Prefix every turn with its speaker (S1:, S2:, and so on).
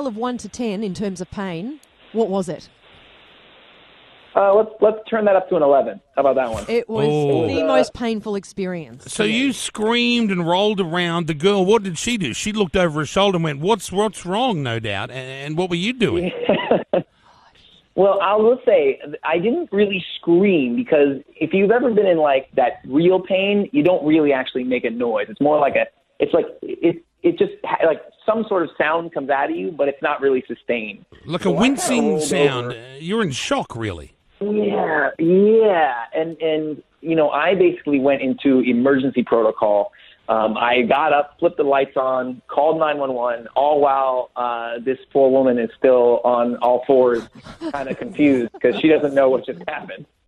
S1: of 1 to 10 in terms of pain, what was it?
S2: Let's turn that up to an 11. How about that one?
S1: It was the most painful experience.
S3: So you screamed and rolled around. The girl, what did she do? She looked over her shoulder and went, what's wrong, no doubt. And what were you doing?
S2: Well, I will say I didn't really scream because if you've ever been in like that real pain, you don't really actually make a noise. It's more like it just like some sort of sound comes out of you, but it's not really sustained.
S3: Like
S2: So
S3: a wincing sound.
S2: over.
S3: You're in shock, really.
S2: Yeah, and I basically went into emergency protocol. I got up, flipped the lights on, called 911, all while this poor woman is still on all fours, kind of confused because she doesn't know what just happened.